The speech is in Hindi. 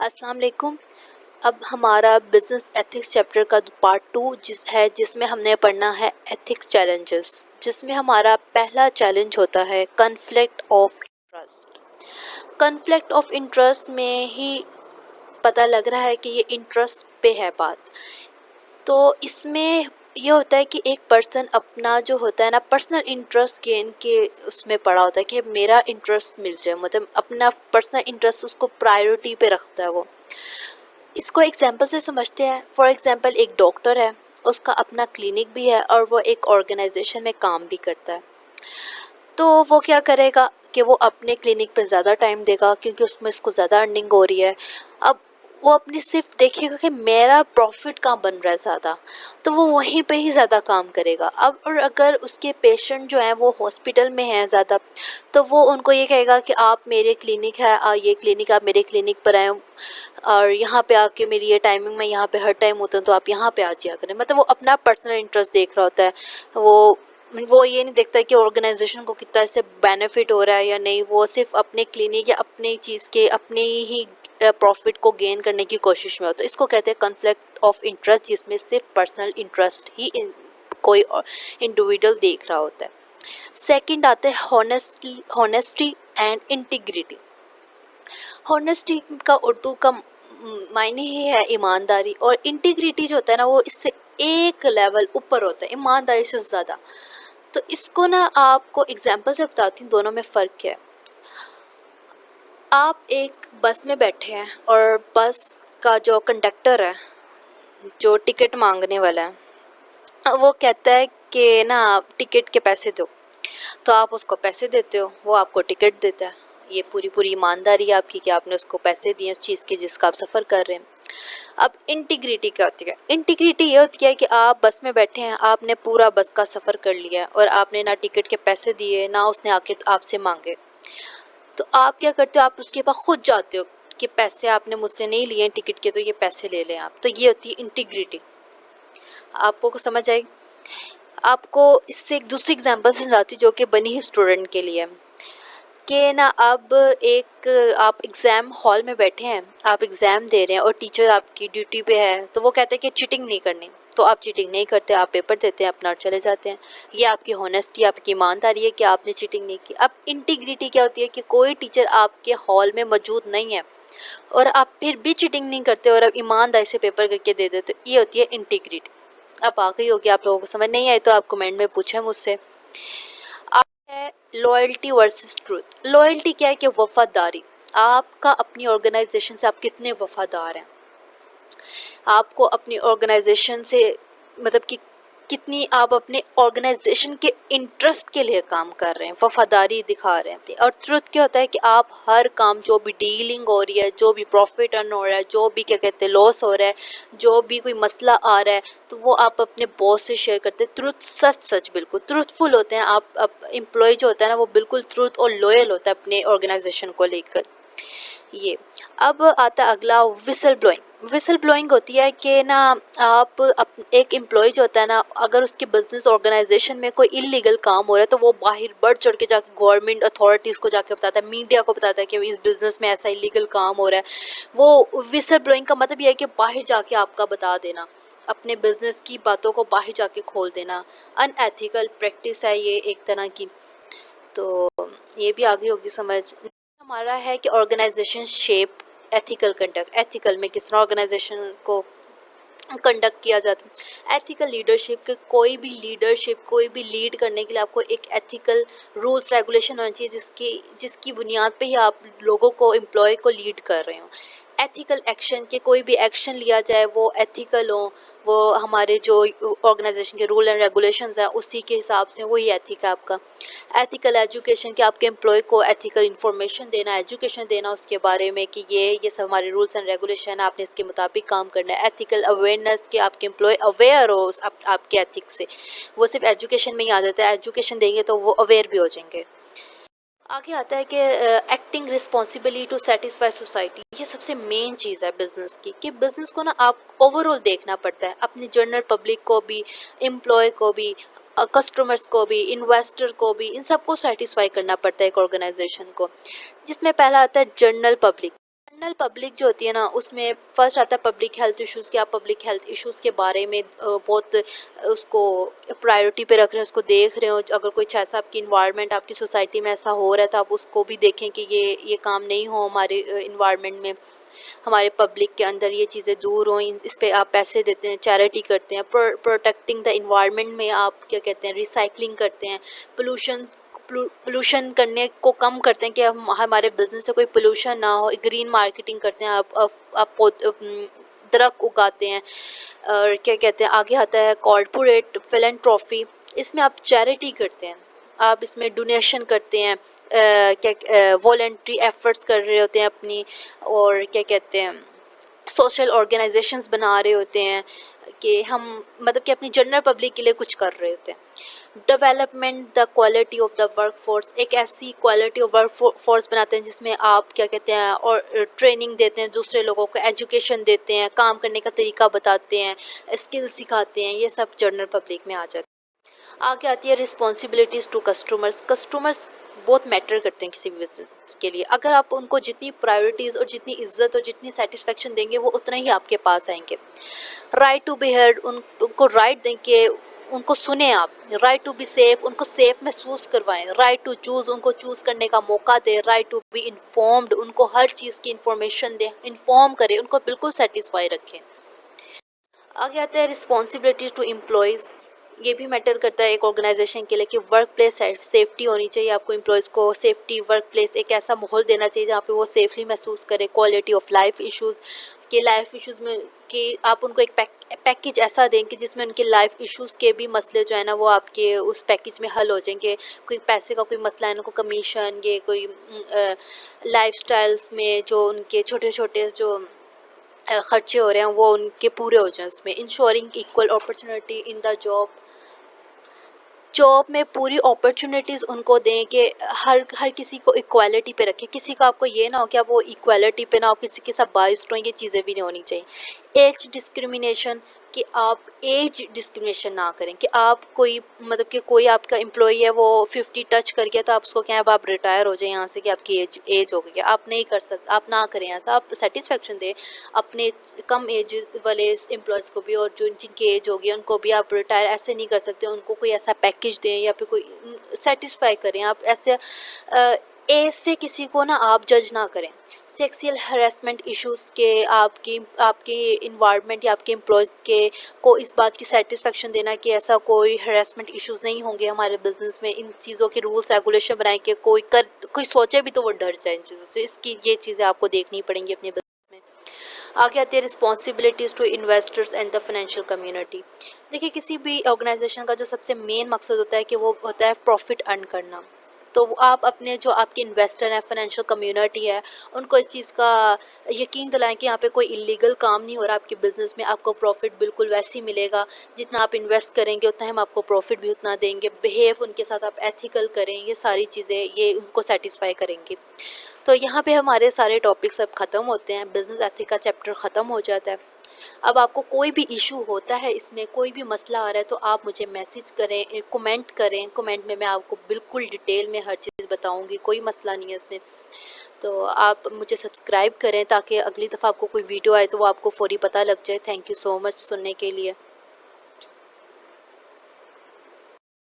अस्सलाम वालेकुम। अब हमारा बिजनेस एथिक्स चैप्टर का पार्ट 2 जिसमें हमने पढ़ना है एथिक्स चैलेंजेस, जिसमें हमारा पहला चैलेंज होता है conflict of interest. Conflict of interest में ही पता लग रहा है कि ये इंटरेस्ट पे है बात। तो इसमें ये होता है कि एक पर्सन अपना जो होता है ना पर्सनल इंटरेस्ट गेन के उसमें पड़ा होता है कि मेरा इंटरेस्ट मिल जाए, मतलब अपना पर्सनल इंटरेस्ट उसको प्रायोरिटी पे रखता है वो। इसको एग्जाम्पल से समझते हैं। फॉर एग्जाम्पल एक डॉक्टर है, उसका अपना क्लिनिक भी है और वो एक ऑर्गेनाइजेशन में काम भी करता है। तो वो क्या करेगा कि वो अपने क्लिनिक पे ज़्यादा टाइम देगा क्योंकि उसमें उसको ज़्यादा अर्निंग हो रही है। अब वो अपनी सिर्फ देखेगा कि मेरा प्रॉफिट कहाँ बन रहा है ज़्यादा, तो वो वहीं पे ही ज़्यादा काम करेगा। अब और अगर उसके पेशेंट जो हैं वो हॉस्पिटल में हैं ज़्यादा, तो वो उनको ये कहेगा कि आप मेरे क्लिनिक है, ये क्लिनिक आप मेरे क्लिनिक पर आए और यहाँ पे आके मेरी ये टाइमिंग में यहाँ पे हर टाइम होता है, तो आप यहाँ पे आ जाया करें। मतलब वो अपना पर्सनल इंटरेस्ट देख रहा होता है। वो ये नहीं देखता कि ऑर्गेनाइजेशन को कितना इससे बेनिफिट हो रहा है या नहीं। वो सिर्फ अपने क्लिनिक या अपने चीज़ के अपने ही प्रॉफिट को गेन करने की कोशिश में होता है। इसको कहते हैं कॉन्फ्लिक्ट ऑफ इंटरेस्ट, जिसमें सिर्फ पर्सनल इंटरेस्ट ही कोई इंडिविजुअल देख रहा होता है। सेकंड आते हैं हॉनेस्टी एंड इंटीग्रिटी। हॉनेस्टी का उर्दू का मायने ही है ईमानदारी, और इंटीग्रिटी जो होता है ना वो इससे एक लेवल ऊपर होता है ईमानदारी से ज़्यादा। तो इसको ना आपको एग्जाम्पल से बताती हूँ, दोनों में फ़र्क क्या है। आप एक बस में बैठे हैं और बस का जो कंडक्टर है, जो टिकट मांगने वाला है, वो कहता है कि ना आप टिकट के पैसे दो, तो आप उसको पैसे देते हो, वो आपको टिकट देता है। ये पूरी पूरी ईमानदारी है आपकी कि आपने उसको पैसे दिए उस चीज़ के जिसका आप सफ़र कर रहे हैं। अब इंटीग्रिटी क्या होती है? इंटीग्रिटी ये होती है कि आप बस में बैठे हैं, आपने पूरा बस का सफ़र कर लिया और आपने ना टिकट के पैसे दिए ना उसने आके आपसे मांगे। तो आप क्या करते हो, आप उसके पास खुद जाते हो कि पैसे आपने मुझसे नहीं लिए टिकट के, तो ये पैसे ले लें आप। तो ये होती है इंटीग्रिटी। आपको समझ आई? आपको इससे एक दूसरी एग्जांपल समझाती हूँ जो कि बनी ही स्टूडेंट के लिए, कि ना अब एक आप एग्ज़ाम हॉल में बैठे हैं, आप एग्ज़ाम दे रहे हैं और टीचर आपकी ड्यूटी पे है, तो वो कहते हैं कि चीटिंग नहीं करनी, तो आप चीटिंग नहीं करते, आप पेपर देते हैं अपना और चले जाते हैं। ये आपकी हॉनेस्टी, आपकी ईमानदारी है कि आपने चीटिंग नहीं की। अब इंटीग्रिटी क्या होती है कि कोई टीचर आपके हॉल में मौजूद नहीं है और आप फिर भी चीटिंग नहीं करते और आप ईमानदारी से पेपर करके दे देते, तो ये होती है इंटीग्रिटी। अब आ गई होगी आप लोगों को समझ, नहीं आई तो आप कमेंट में पूछें मुझसे। है लॉयल्टी वर्सेस ट्रूथ। लॉयल्टी क्या है कि वफादारी, आपका अपनी ऑर्गेनाइजेशन से आप कितने वफादार हैं, आपको अपनी ऑर्गेनाइजेशन से मतलब कि कितनी आप अपने ऑर्गेनाइजेशन के इंटरेस्ट के लिए काम कर रहे हैं, वफादारी दिखा रहे हैं अपनी। और ट्रुथ क्या होता है कि आप हर काम, जो भी डीलिंग हो रही है, जो भी प्रॉफिट अर्न हो रहा है, जो भी क्या कहते हैं लॉस हो रहा है, जो भी कोई मसला आ रहा है, तो वो आप अपने बॉस से शेयर करते हैं। ट्रुथ, सच सच बिल्कुल ट्रूथफुल होते हैं आप एम्प्लॉय जो होता है ना वो बिल्कुल ट्रूथ और लॉयल होता है अपने ऑर्गेनाइजेशन को लेकर। ये अब आता है अगला, विसल ब्लोइंग। विसल ब्लोइंग होती है कि ना आप एक एम्प्लॉय जो होता है ना, अगर उसके बिजनेस ऑर्गेनाइजेशन में कोई इलीगल काम हो रहा है तो वो बाहर बढ़ चढ़ के जाके गवर्नमेंट अथॉरिटीज़ को जाके बताता है, मीडिया को बताता है कि इस बिज़नेस में ऐसा इलीगल काम हो रहा है। वो विसल ब्लोइंग का मतलब ये है कि बाहर जाके आपका बता देना, अपने बिजनेस की बातों को बाहर जाके खोल देना। अनएथिकल प्रैक्टिस है ये एक तरह की। तो ये भी आगे होगी समझ। हमारा है कि organisation shape ethical conduct. Ethical में किस तरह ऑर्गेनाइजेशन को कंडक्ट किया जाता है। एथिकल लीडरशिप के लीडरशिप कोई भी लीड करने के लिए आपको एक एथिकल रूल्स रेगुलेशन होना चाहिए, जिसकी बुनियाद पे ही आप लोगों को, एम्प्लॉय को लीड कर रहे हो। एथिकल एक्शन के कोई भी एक्शन लिया जाए वो एथिकल हो, वो हमारे जो ऑर्गेनाइजेशन के रूल एंड रेगुलेशंस हैं उसी के हिसाब से, वही एथिक है आपका। एथिकल एजुकेशन के आपके एम्प्लॉय को एथिकल इन्फॉर्मेशन देना, एजुकेशन देना उसके बारे में कि ये सब हमारे रूल्स एंड रेगुलेशन है, आपने इसके मुताबिक काम करना है। एथिकल अवेयरनेस के आपके एम्प्लॉय अवेयर हो आपके एथिक से। वो सिर्फ एजुकेशन में ही आ जाता है, एजुकेशन देंगे तो वो अवेयर भी हो जाएंगे। आगे आता है कि acting responsibly to satisfy society. ये सबसे मेन चीज़ है बिजनेस की, कि बिजनेस को ना आप ओवरऑल देखना पड़ता है, अपनी जनरल पब्लिक को भी, एम्प्लॉय को भी, कस्टमर्स को भी, इन्वेस्टर को भी, इन सबको सेटिस्फाई करना पड़ता है एक ऑर्गेनाइजेशन को। जिसमें पहला आता है जनरल पब्लिक। जनरल पब्लिक जो होती है ना, उसमें फर्स्ट आता है पब्लिक हेल्थ इश्यूज़ कि आप पब्लिक हेल्थ इश्यूज़ के बारे में बहुत उसको प्रायोरिटी पे रख रहे हैं, उसको देख रहे हो। अगर कोई ऐसा आपकी इन्वायरमेंट आपकी सोसाइटी में ऐसा हो रहा है तो आप उसको भी देखें कि ये काम नहीं हो हमारे इन्वायरमेंट में, हमारे पब्लिक के अंदर ये चीज़ें दूर हों। इस पे आप पैसे देते हैं, चैरिटी करते हैं, प्रोटेक्टिंग द इन्वायरमेंट में आप क्या कहते हैं, रिसाइकलिंग करते हैं, पोल्यूशन पोल्यूशन करने को कम करते हैं कि हमारे बिजनेस से कोई पोल्यूशन ना हो, ग्रीन मार्केटिंग करते हैं, आप दरख्त उगाते हैं। और क्या कहते हैं, आगे आता है कॉर्पोरेट फिलैंथ्रोपी, इसमें आप चैरिटी करते हैं, आप इसमें डोनेशन करते हैं, क्या वॉलंटरी एफर्ट्स कर रहे होते हैं अपनी, और क्या कहते हैं सोशल ऑर्गेनाइजेशंस बना रहे होते हैं कि हम मतलब कि अपनी जनरल पब्लिक के लिए कुछ कर रहे होते हैं। Development the quality of the work force, एक ऐसी क्वालिटी ऑफ वर्क फोर्स बनाते हैं जिसमें आप क्या कहते हैं और ट्रेनिंग देते हैं, दूसरे लोगों को एजुकेशन देते हैं, काम करने का तरीका बताते हैं, स्किल सिखाते हैं, ये सब जनरल पब्लिक में आ जाता है। आगे आती है रिस्पॉन्सिबिलिटीज़ टू कस्टमर्स। कस्टमर्स बहुत मैटर करते हैं किसी भी बिजनेस के लिए। अगर आप उनको जितनी प्रायोरिटीज़ और जितनी इज्जत और जितनी सेटिस्फेक्शन देंगे वो उतना ही आपके पास आएंगे। राइट टू बी हेard, उनको राइट दें कि उनको सुने आप। राइट टू बी सेफ, उनको सेफ महसूस करवाएं। राइट टू चूज़, उनको चूज़ करने का मौका दें। राइट टू बी इन्फॉर्म्ड, उनको हर चीज़ की इंफॉर्मेशन दें, इन्फॉर्म करें, उनको बिल्कुल सेटिस्फाई रखें। आगे आता है रिस्पॉन्सिबिलिटी टू एम्प्लॉयज़। ये भी मैटर करता है एक ऑर्गेनाइजेशन के लिए कि वर्क प्लेस सेफ्टी होनी चाहिए। आपको एम्प्लॉयज़ को सेफ्टी वर्क प्लेस एक ऐसा माहौल देना चाहिए जहाँ पे वो सेफली महसूस करें। क्वालिटी ऑफ लाइफ इश्यूज़, कि लाइफ इश्यूज़ में कि आप उनको एक पैकेज ऐसा दें कि जिसमें उनके लाइफ इश्यूज़ के भी मसले जो है ना वो आपके उस पैकेज में हल हो जाएंगे। कोई पैसे का कोई मसला है, उनको कमीशन, ये कोई लाइफ स्टाइल्स में जो उनके छोटे छोटे जो खर्चे हो रहे हैं वो उनके पूरे हो जाएं उसमें। Ensuring equal opportunity in the job, job में पूरी अपॉर्चुनिटीज़ उनको दें कि हर हर किसी को इक्वालिटी पे रखें। किसी का आपको ये ना हो कि आप वो इक्वालिटी पे ना हो, किसी के साथ बाइस्ड हो, ये चीज़ें भी नहीं होनी चाहिए। एज डिस्क्रिमिनेशन, कि आप एज डिस्क्रिमिनेशन ना करें कि आप कोई मतलब कि कोई आपका एम्प्लॉई है वो 50 टच कर गया तो आप उसको क्या है, अब आप रिटायर हो जाए यहाँ से कि आपकी एज हो गई है। आप नहीं कर सकते, आप ना करें ऐसा। आप सेटिस्फेक्शन दें अपने कम एज वाले एम्प्लॉयज़ को भी, और जो जिनकी एज होगी उनको भी। आप रिटायर ऐसे नहीं कर सकते, उनको कोई ऐसा पैकेज दें या फिर कोई सेटिस्फाई करें। आप ऐसे एज से किसी को ना आप जज ना करें। सेक्सुअल हरासमेंट इश्यूज़ के आपकी आपके इन्वायरमेंट या आपके एम्प्लॉयज़ के को इस बात की सेटिस्फेक्शन देना कि ऐसा कोई हरासमेंट इश्यूज़ नहीं होंगे हमारे बिजनेस में। इन चीज़ों के रूल्स रेगुलेशन बनाए कि कोई सोचे भी तो वो डर जाए इन चीज़ों से। इसकी ये चीज़ें आपको देखनी पड़ेंगी अपने बिजनेस में। आगे आती है responsibilities to investors and the financial community. देखिए, किसी भी ऑर्गेनाइजेशन का जो सबसे मेन मकसद होता है कि वो होता है प्रॉफिट अर्न करना। तो आप अपने जो आपके इन्वेस्टर हैं, फाइनेंशियल कम्युनिटी है, उनको इस चीज़ का यकीन दिलाएं कि यहाँ पे कोई इलीगल काम नहीं हो रहा आपके बिज़नेस में। आपको प्रॉफिट बिल्कुल वैसे ही मिलेगा, जितना आप इन्वेस्ट करेंगे उतना हम आपको प्रॉफिट भी उतना देंगे। बिहेव उनके साथ आप एथिकल करें, ये सारी चीज़ें ये उनको सेटिस्फाई करेंगी। तो यहाँ पे हमारे सारे टॉपिक्स अब ख़त्म होते हैं, बिज़नेस एथिक का चैप्टर ख़त्म हो जाता है। अब आपको कोई भी इशू होता है, इसमें कोई भी मसला आ रहा है तो आप मुझे मैसेज करें, कमेंट करें। कमेंट में मैं आपको बिल्कुल डिटेल में हर चीज़ बताऊंगी, कोई मसला नहीं है इसमें। तो आप मुझे सब्सक्राइब करें ताकि अगली दफ़ा आपको कोई वीडियो आए तो वो आपको फ़ौरी पता लग जाए। थैंक यू सो मच सुनने के लिए।